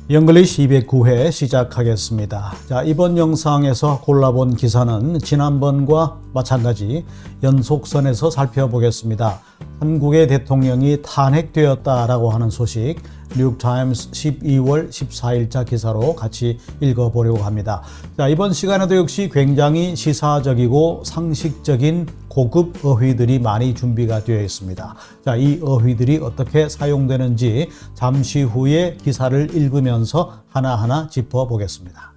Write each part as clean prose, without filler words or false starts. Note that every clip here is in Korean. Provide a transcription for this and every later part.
영글리시 209회 시작하겠습니다. 자, 이번 영상에서 골라본 기사는 지난번과 마찬가지 연속선에서 살펴보겠습니다. 한국의 대통령이 탄핵되었다라고 하는 소식, 뉴욕타임스 12월 14일자 기사로 같이 읽어보려고 합니다. 자, 이번 시간에도 역시 굉장히 시사적이고 상식적인 고급 어휘들이 많이 준비가 되어 있습니다. 자, 이 어휘들이 어떻게 사용되는지 잠시 후에 기사를 읽으면서 하나하나 짚어보겠습니다.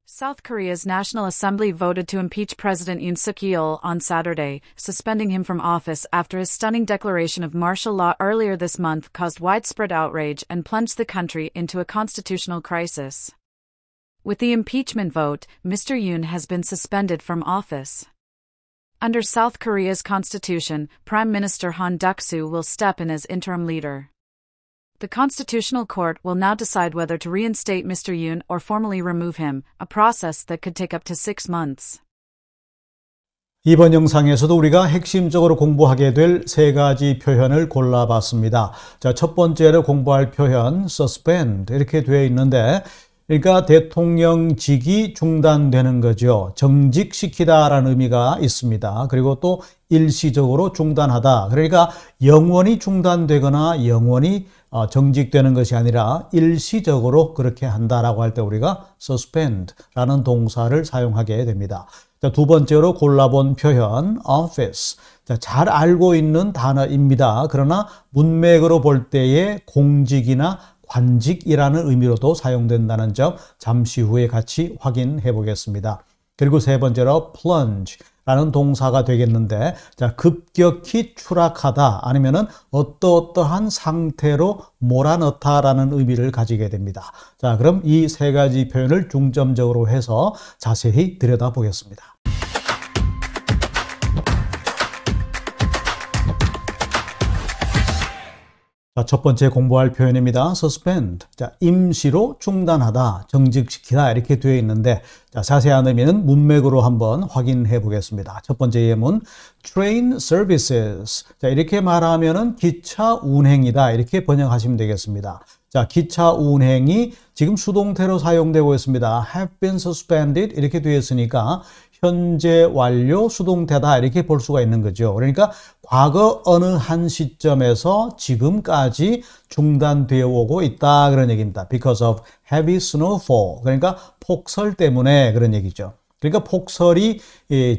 South Korea's National Assembly voted to impeach President Yoon Suk-yeol on Saturday, suspending him from office after his stunning declaration of martial law earlier this month caused widespread outrage and plunged the country into a constitutional crisis. With the impeachment vote, Mr. Yoon has been suspended from office. Under South Korea's constitution, Prime Minister Han Duck-soo will step in as interim leader. The Constitutional Court will now decide whether to reinstate Mr. Yoon or formally remove him, a process that could take up to 6 months. 이번 영상에서도 우리가 핵심적으로 공부하게 될 세 가지 표현을 골라봤습니다. 자, 첫 번째로 공부할 표현, suspend 이렇게 되어 있는데, 그러니까 대통령직이 중단되는 거죠. 정직시키다라는 의미가 있습니다. 그리고 또 일시적으로 중단하다. 그러니까 영원히 중단되거나 영원히 정직되는 것이 아니라 일시적으로 그렇게 한다라고 할 때 우리가 suspend라는 동사를 사용하게 됩니다. 자, 두 번째로 골라본 표현 office. 자, 잘 알고 있는 단어입니다. 그러나 문맥으로 볼 때의 공직이나 관직이라는 의미로도 사용된다는 점 잠시 후에 같이 확인해 보겠습니다. 그리고 세 번째로 plunge라는 동사가 되겠는데, 자, 급격히 추락하다 아니면은 어떠한 상태로 몰아넣다라는 의미를 가지게 됩니다. 자, 그럼 이 세 가지 표현을 중점적으로 해서 자세히 들여다보겠습니다. 자, 첫 번째 공부할 표현입니다. suspend. 자, 임시로 중단하다, 정직시키다 이렇게 되어 있는데, 자, 자세한 의미는 문맥으로 한번 확인해 보겠습니다. 첫 번째 예문, train services. 자, 이렇게 말하면은 기차 운행이다 이렇게 번역하시면 되겠습니다. 자, 기차 운행이 지금 수동태로 사용되고 있습니다. have been suspended 이렇게 되어 있으니까 현재 완료 수동태다 이렇게 볼 수가 있는 거죠. 그러니까 과거 어느 한 시점에서 지금까지 중단되어 오고 있다 그런 얘기입니다. Because of heavy snowfall. 그러니까 폭설 때문에 그런 얘기죠. 그러니까 폭설이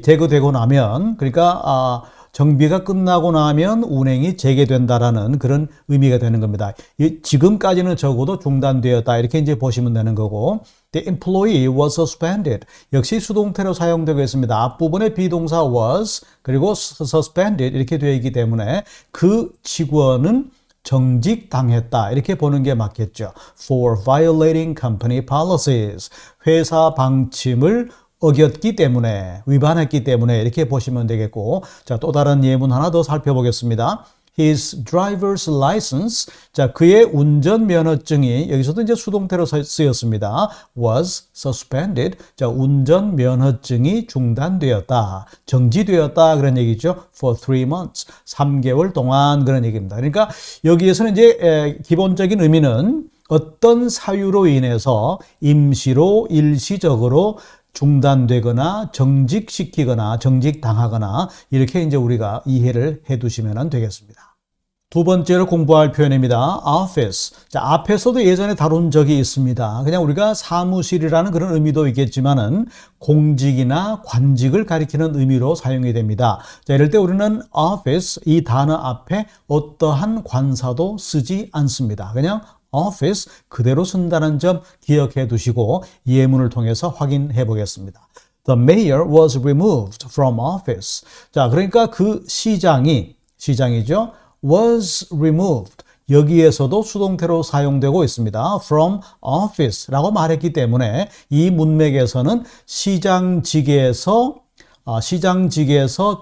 제거되고 나면, 그러니까 정비가 끝나고 나면 운행이 재개된다라는 그런 의미가 되는 겁니다. 지금까지는 적어도 중단되었다 이렇게 이제 보시면 되는 거고, The employee was suspended. 역시 수동태로 사용되고 있습니다. 앞부분에 비동사 was 그리고 suspended 이렇게 되어 있기 때문에 그 직원은 정직당했다 이렇게 보는 게 맞겠죠. For violating company policies. 회사 방침을 어겼기 때문에, 위반했기 때문에 이렇게 보시면 되겠고, 자, 또 다른 예문 하나 더 살펴보겠습니다. His driver's license. 자, 그의 운전면허증이 여기서도 이제 수동태로 쓰였습니다. Was suspended. 자, 운전면허증이 중단되었다, 정지되었다 그런 얘기죠. For 3 months. 3개월 동안 그런 얘기입니다. 그러니까 여기에서는 이제 기본적인 의미는 어떤 사유로 인해서 임시로 일시적으로 중단되거나 정직시키거나 정직당하거나 이렇게 이제 우리가 이해를 해 두시면 되겠습니다. 두 번째로 공부할 표현입니다. office. 자, 앞에서도 예전에 다룬 적이 있습니다. 그냥 우리가 사무실이라는 그런 의미도 있겠지만은 공직이나 관직을 가리키는 의미로 사용이 됩니다. 자, 이럴 때 우리는 office 이 단어 앞에 어떠한 관사도 쓰지 않습니다. 그냥 office 그대로 쓴다는 점 기억해 두시고 예문을 통해서 확인해 보겠습니다. The mayor was removed from office. 자, 그러니까 그 시장이죠. was removed. 여기에서도 수동태로 사용되고 있습니다. from office라고 말했기 때문에 이 문맥에서는 시장직에서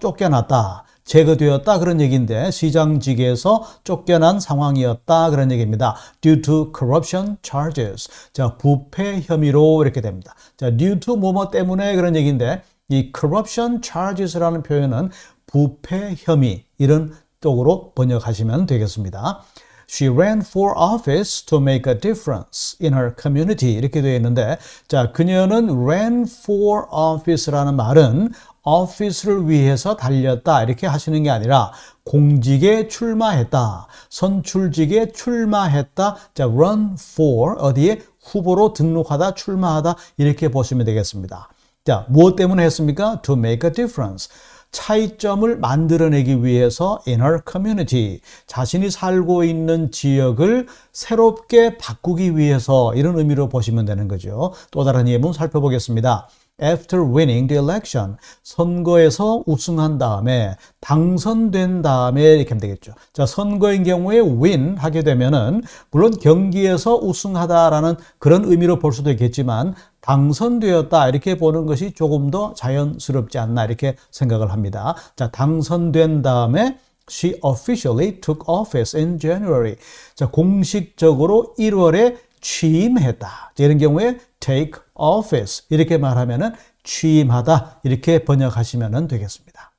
쫓겨났다, 제거되었다 그런 얘기인데, 시장직에서 쫓겨난 상황이었다 그런 얘기입니다. Due to corruption charges. 자, 부패 혐의로 이렇게 됩니다. 자, due to 뭐뭐 때문에 그런 얘기인데, 이 corruption charges라는 표현은 부패 혐의 이런 쪽으로 번역하시면 되겠습니다. She ran for office to make a difference in her community. 이렇게 되어 있는데, 자, 그녀는 ran for office라는 말은 office를 위해서 달렸다 이렇게 하시는 게 아니라 공직에 출마했다, 선출직에 출마했다. 자, run for 어디에 후보로 등록하다, 출마하다 이렇게 보시면 되겠습니다. 자, 무엇 때문에 했습니까? To make a difference. 차이점을 만들어내기 위해서 in her community. 자신이 살고 있는 지역을 새롭게 바꾸기 위해서 이런 의미로 보시면 되는 거죠. 또 다른 예문 살펴보겠습니다. After winning the election. 선거에서 우승한 다음에, 당선된 다음에 이렇게 하면 되겠죠. 자, 선거인 경우에 win 하게 되면은 물론 경기에서 우승하다라는 그런 의미로 볼 수도 있겠지만 당선되었다 이렇게 보는 것이 조금 더 자연스럽지 않나 이렇게 생각을 합니다. 자, 당선된 다음에 she officially took office in January. 자, 공식적으로 1월에 취임했다. 이런 경우에 take office 이렇게 말하면은 취임하다 이렇게 번역하시면 되겠습니다.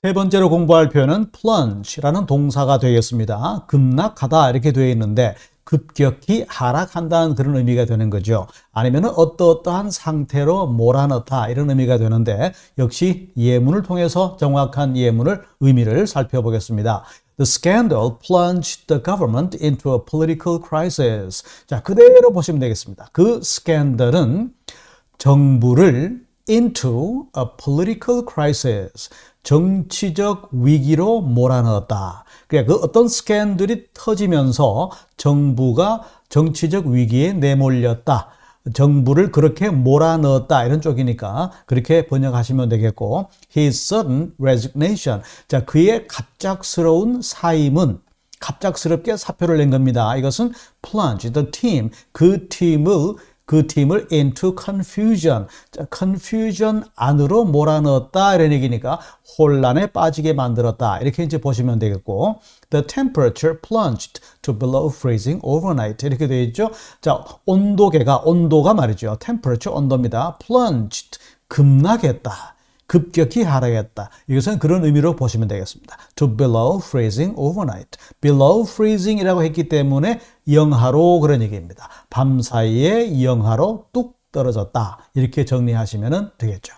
세 번째로 공부할 표현은 plunge라는 동사가 되겠습니다. 급락하다 이렇게 되어 있는데 급격히 하락한다는 그런 의미가 되는 거죠. 아니면은 어떠한 상태로 몰아넣다 이런 의미가 되는데 역시 예문을 통해서 정확한 의미를 살펴보겠습니다. The scandal plunged the government into a political crisis. 자, 그대로 보시면 되겠습니다. 그 스캔들은 정부를 into a political crisis. 정치적 위기로 몰아넣었다. 그러니까 그 어떤 스캔들이 터지면서 정부가 정치적 위기에 내몰렸다. 정부를 그렇게 몰아넣었다 이런 쪽이니까 그렇게 번역하시면 되겠고 His sudden resignation. 자, 그의 갑작스러운 사임은 갑작스럽게 사표를 낸 겁니다. 이것은 plunge the team. 그 팀을 into confusion. 자, confusion 안으로 몰아넣었다 이런 얘기니까 혼란에 빠지게 만들었다. 이렇게 이제 보시면 되겠고 The temperature plunged to below freezing overnight. 이렇게 되어 있죠. 자, 온도가 말이죠. temperature 온도입니다. plunged 급락했다. 급격히 하락했다. 이것은 그런 의미로 보시면 되겠습니다. To below freezing overnight. below freezing이라고 했기 때문에 영하로 그런 얘기입니다. 밤 사이에 영하로 뚝 떨어졌다. 이렇게 정리하시면 되겠죠.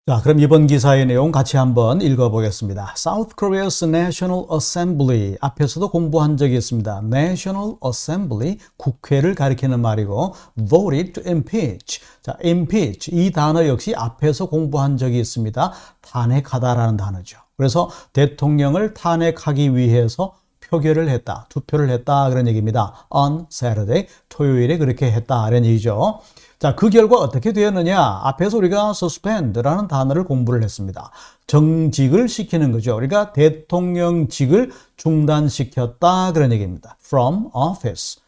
자, 그럼 이번 기사의 내용 같이 한번 읽어보겠습니다. South Korea's National Assembly. 앞에서도 공부한 적이 있습니다. National Assembly, 국회를 가리키는 말이고 voted to impeach. 자, impeach. 이 단어 역시 앞에서 공부한 적이 있습니다. 탄핵하다라는 단어죠. 그래서 대통령을 탄핵하기 위해서 표결을 했다, 투표를 했다 그런 얘기입니다. On Saturday, 토요일에 그렇게 했다 이런 얘기죠. 자, 그 결과 어떻게 되었느냐? 앞에서 우리가 suspend라는 단어를 공부를 했습니다. 정직을 시키는 거죠. 우리가 대통령직을 중단시켰다 그런 얘기입니다. From office.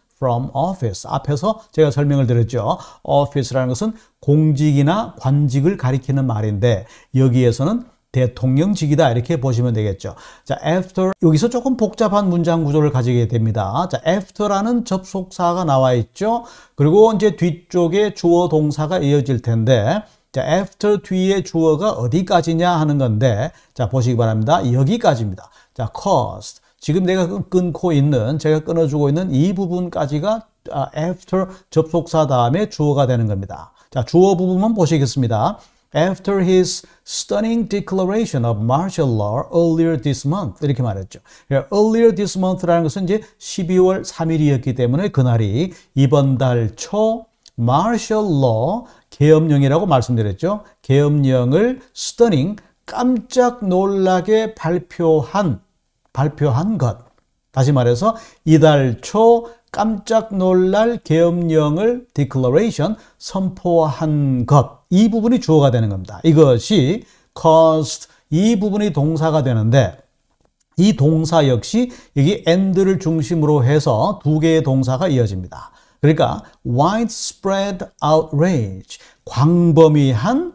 앞에서 제가 설명을 드렸죠. office라는 것은 공직이나 관직을 가리키는 말인데 여기에서는 대통령직이다 이렇게 보시면 되겠죠. 자, after 여기서 조금 복잡한 문장 구조를 가지게 됩니다. 자, after라는 접속사가 나와 있죠. 그리고 이제 뒤쪽에 주어 동사가 이어질 텐데 자, after 뒤에 주어가 어디까지냐 하는 건데 자, 보시기 바랍니다. 여기까지입니다. 자, caused 지금 내가 제가 끊어주고 있는 이 부분까지가 after 접속사 다음에 주어가 되는 겁니다. 자, 주어 부분만 보시겠습니다. After his stunning declaration of martial law earlier this month 이렇게 말했죠. earlier this month라는 것은 이제 12월 3일이었기 때문에 그날이 이번 달 초 martial law 계엄령이라고 말씀드렸죠. 계엄령을 stunning 깜짝 놀라게 발표한 것. 다시 말해서 이달 초 깜짝 놀랄 계엄령을 declaration 선포한 것. 이 부분이 주어가 되는 겁니다. 이것이 caused 이 부분이 동사가 되는데 이 동사 역시 여기 and를 중심으로 해서 두 개의 동사가 이어집니다. 그러니까 widespread outrage 광범위한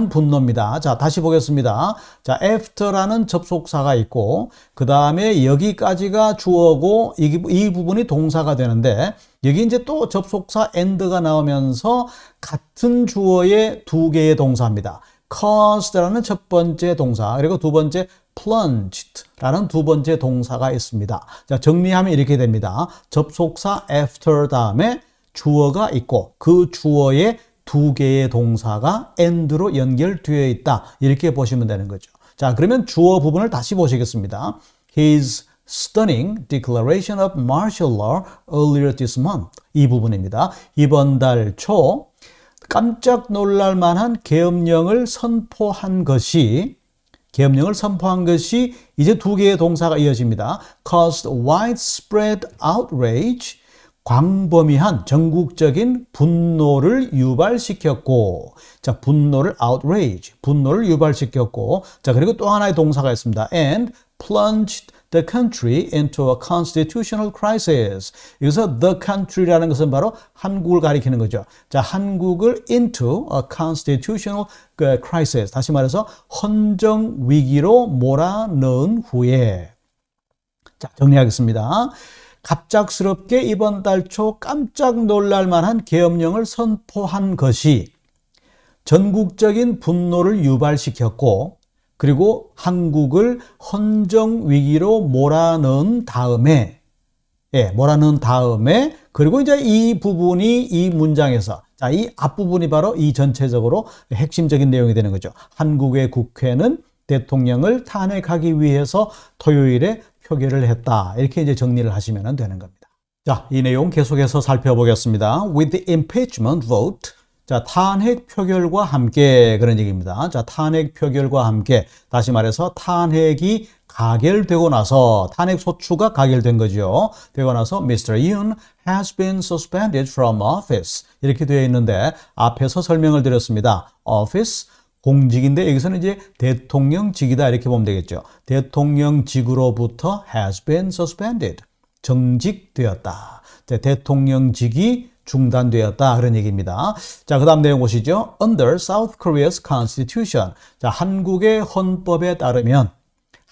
분노입니다. 자, 다시 보겠습니다. 자, after라는 접속사가 있고 그 다음에 여기까지가 주어고 이 부분이 동사가 되는데 여기 이제 또 접속사 and가 나오면서 같은 주어의 두 개의 동사입니다. caused라는 첫 번째 동사 그리고 두 번째 plunged라는 두 번째 동사가 있습니다. 자, 정리하면 이렇게 됩니다. 접속사 after 다음에 주어가 있고 그 주어에 두 개의 동사가 and로 연결되어 있다. 이렇게 보시면 되는 거죠. 자, 그러면 주어 부분을 다시 보시겠습니다. His stunning declaration of martial law earlier this month. 이 부분입니다. 이번 달 초 깜짝 놀랄 만한 계엄령을 선포한 것이 이제 두 개의 동사가 이어집니다. caused widespread outrage. 광범위한 전국적인 분노를 유발시켰고, 자, 분노를 유발시켰고, 자, 그리고 또 하나의 동사가 있습니다. and plunged the country into a constitutional crisis. 여기서 the country라는 것은 바로 한국을 가리키는 거죠. 자, 한국을 into a constitutional crisis. 다시 말해서 헌정 위기로 몰아넣은 후에. 자, 정리하겠습니다. 갑작스럽게 이번 달 초 깜짝 놀랄 만한 계엄령을 선포한 것이 전국적인 분노를 유발시켰고, 그리고 한국을 헌정 위기로 몰아넣은 다음에, 그리고 이제 이 부분이 이 문장에서, 자, 이 앞부분이 바로 이 전체적으로 핵심적인 내용이 되는 거죠. 한국의 국회는 대통령을 탄핵하기 위해서 토요일에 표결을 했다. 이렇게 이제 정리를 하시면 되는 겁니다. 자, 이 내용 계속해서 살펴보겠습니다. With the impeachment vote. 자, 탄핵 표결과 함께 그런 얘기입니다. 자, 탄핵 표결과 함께 다시 말해서 탄핵이 가결되고 나서 탄핵 소추가 가결된 거죠. 되고 나서 Mr. Yoon has been suspended from office. 이렇게 되어 있는데 앞에서 설명을 드렸습니다. office 공직인데 여기서는 이제 대통령직이다 이렇게 보면 되겠죠. 대통령직으로부터 has been suspended. 정직되었다. 대통령직이 중단되었다 그런 얘기입니다. 자, 그 다음 내용 보시죠. Under South Korea's constitution. 자, 한국의 헌법에 따르면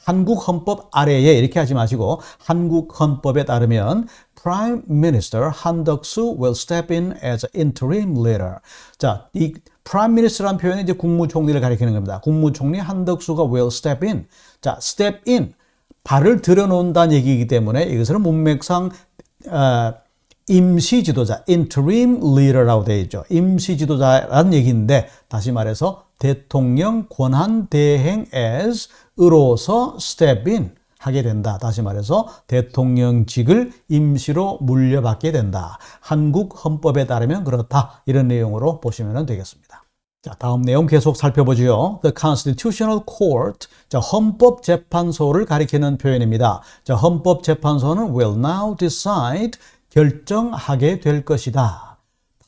한국 헌법 아래에 이렇게 하지 마시고 한국 헌법에 따르면 Prime Minister Han Duck-soo will step in as interim leader. 자, 이 Prime Minister라는 표현이 이제 국무총리를 가리키는 겁니다. 국무총리 한덕수가 will step in. 자, step in. 발을 들여놓는다는 얘기이기 때문에 이것은 문맥상 임시 지도자, interim leader라고 되어 있죠. 임시 지도자라는 얘기인데 다시 말해서 대통령 권한 대행 as으로서 step in 하게 된다. 다시 말해서 대통령직을 임시로 물려받게 된다. 한국 헌법에 따르면 그렇다. 이런 내용으로 보시면 되겠습니다. 자, 다음 내용 계속 살펴보죠. The Constitutional Court. 자, 헌법재판소를 가리키는 표현입니다. 자, 헌법재판소는 will now decide. 결정하게 될 것이다.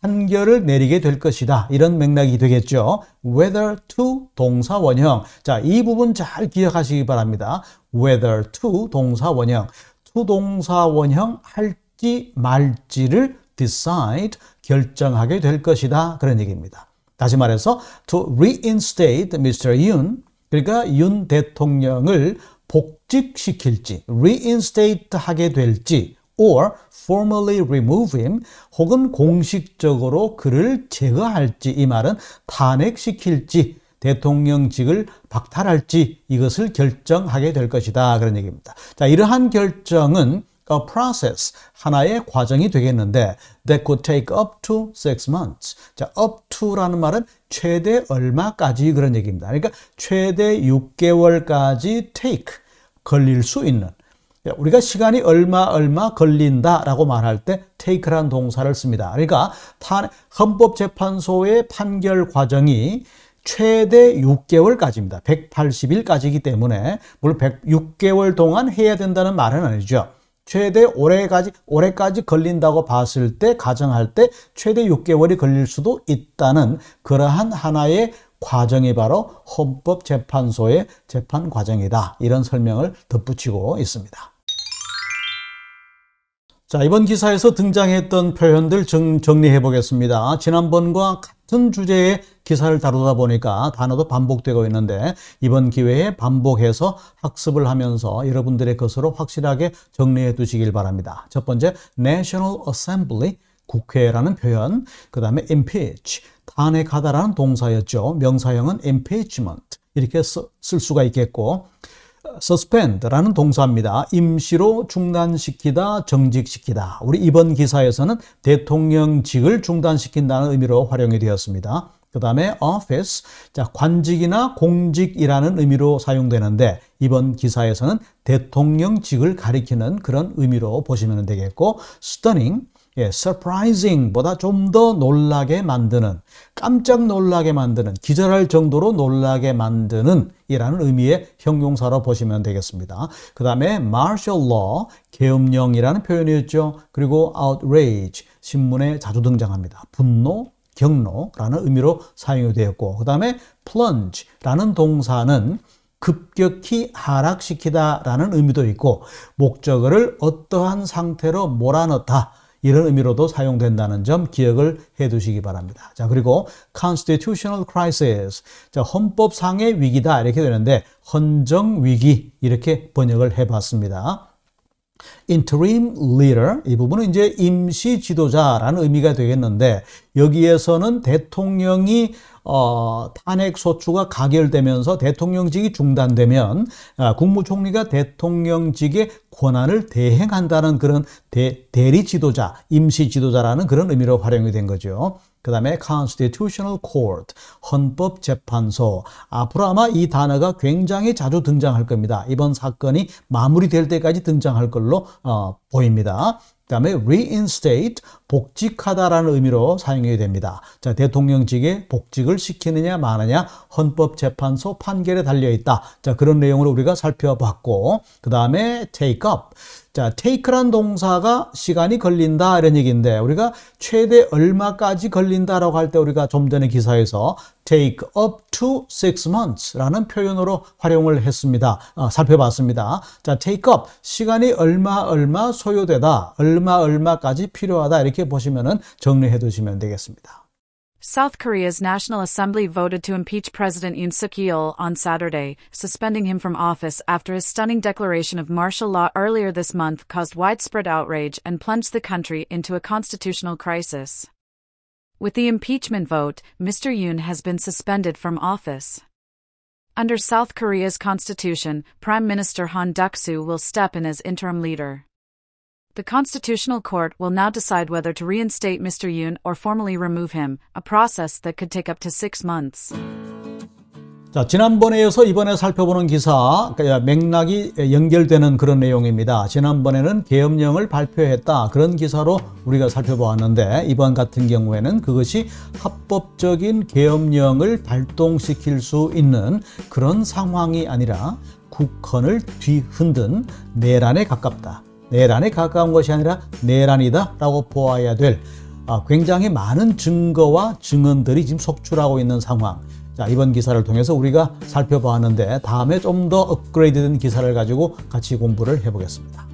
판결을 내리게 될 것이다. 이런 맥락이 되겠죠. Whether to 동사 원형. 자, 이 부분 잘 기억하시기 바랍니다. Whether to 동사 원형. to 동사 원형 할지 말지를 decide 결정하게 될 것이다. 그런 얘기입니다. 다시 말해서 to reinstate Mr. Yoon. 그러니까 윤 대통령을 복직시킬지, reinstate 하게 될지, or formally remove him, 혹은 공식적으로 그를 제거할지, 이 말은 탄핵시킬지, 대통령직을 박탈할지 이것을 결정하게 될 것이다. 그런 얘기입니다. 자, 이러한 결정은 a process, 하나의 과정이 되겠는데 that could take up to 6 months. 자, up to라는 말은 최대 얼마까지 그런 얘기입니다. 그러니까 최대 6개월까지 take, 걸릴 수 있는. 우리가 시간이 얼마 걸린다라고 말할 때 take라는 동사를 씁니다. 그러니까 헌법재판소의 판결 과정이 최대 6개월까지입니다. 180일까지이기 때문에 물론 6개월 동안 해야 된다는 말은 아니죠. 최대 올해까지 걸린다고 봤을 때 가정할 때 최대 6개월이 걸릴 수도 있다는 그러한 하나의 과정이 바로 헌법재판소의 재판 과정이다. 이런 설명을 덧붙이고 있습니다. 자, 이번 기사에서 등장했던 표현들 정리해 보겠습니다. 지난번과 같은 주제의 기사를 다루다 보니까 단어도 반복되고 있는데 이번 기회에 반복해서 학습을 하면서 여러분들의 것으로 확실하게 정리해 두시길 바랍니다. 첫 번째, National Assembly, 국회라는 표현. 그 다음에 impeach, 탄핵하다라는 동사였죠. 명사형은 impeachment 이렇게 쓸 수가 있겠고, suspend라는 동사입니다. 임시로 중단시키다, 정직시키다. 우리 이번 기사에서는 대통령직을 중단시킨다는 의미로 활용이 되었습니다. 그 다음에 office, 자, 관직이나 공직이라는 의미로 사용되는데 이번 기사에서는 대통령직을 가리키는 그런 의미로 보시면 되겠고, stunning, 예, surprising보다 좀 더 놀라게 만드는, 깜짝 놀라게 만드는, 기절할 정도로 놀라게 만드는 이라는 의미의 형용사로 보시면 되겠습니다. 그 다음에 martial law, 계엄령이라는 표현이었죠. 그리고 outrage, 신문에 자주 등장합니다. 분노, 경로라는 의미로 사용이 되었고, 그 다음에 plunge라는 동사는 급격히 하락시키다라는 의미도 있고, 목적어를 어떠한 상태로 몰아넣다 이런 의미로도 사용된다는 점 기억을 해 두시기 바랍니다. 자, 그리고 constitutional crisis, 자, 헌법상의 위기다 이렇게 되는데 헌정 위기 이렇게 번역을 해 봤습니다. interim leader, 이 부분은 이제 임시 지도자라는 의미가 되겠는데 여기에서는 대통령이 탄핵 소추가 가결되면서 대통령직이 중단되면 국무총리가 대통령직의 권한을 대행한다는 그런 대리 지도자, 임시 지도자라는 그런 의미로 활용이 된 거죠. 그 다음에 constitutional court, 헌법재판소. 앞으로 아마 이 단어가 굉장히 자주 등장할 겁니다. 이번 사건이 마무리될 때까지 등장할 걸로 보입니다. 그 다음에 reinstate, 복직하다라는 의미로 사용이 됩니다. 자, 대통령직에 복직을 시키느냐 마느냐 헌법재판소 판결에 달려있다. 자, 그런 내용을 우리가 살펴봤고, 그 다음에 take up. 자, take란 동사가 시간이 걸린다 이런 얘기인데 우리가 최대 얼마까지 걸린다라고 할 때 우리가 좀 전에 기사에서 take up to 6 months라는 표현으로 활용을 했습니다. 살펴봤습니다. 자, take up, 시간이 얼마 소요되다, 얼마까지 필요하다 이렇게 보시면은 정리해 두시면 되겠습니다. South Korea's National Assembly voted to impeach President Yoon Suk-yeol on Saturday, suspending him from office after his stunning declaration of martial law earlier this month caused widespread outrage and plunged the country into a constitutional crisis. With the impeachment vote, Mr. Yoon has been suspended from office. Under South Korea's constitution, Prime Minister Han Duck-soo will step in as interim leader. The Constitutional Court will now decide whether to reinstate Mr. Yoon or formally remove him, a process that could take up to 6 months. 자, 지난번에 이어서 이번에 살펴보는 기사, 맥락이 연결되는 그런 내용입니다. 지난번에는 계엄령을 발표했다. 그런 기사로 우리가 살펴보았는데 이번 같은 경우에는 그것이 합법적인 계엄령을 발동시킬 수 있는 그런 상황이 아니라 국헌을 뒤흔든 내란에 가깝다. 내란에 가까운 것이 아니라 내란이다 라고 보아야 될 굉장히 많은 증거와 증언들이 지금 속출하고 있는 상황. 자, 이번 기사를 통해서 우리가 살펴보았는데 다음에 좀 더 업그레이드된 기사를 가지고 같이 공부를 해보겠습니다.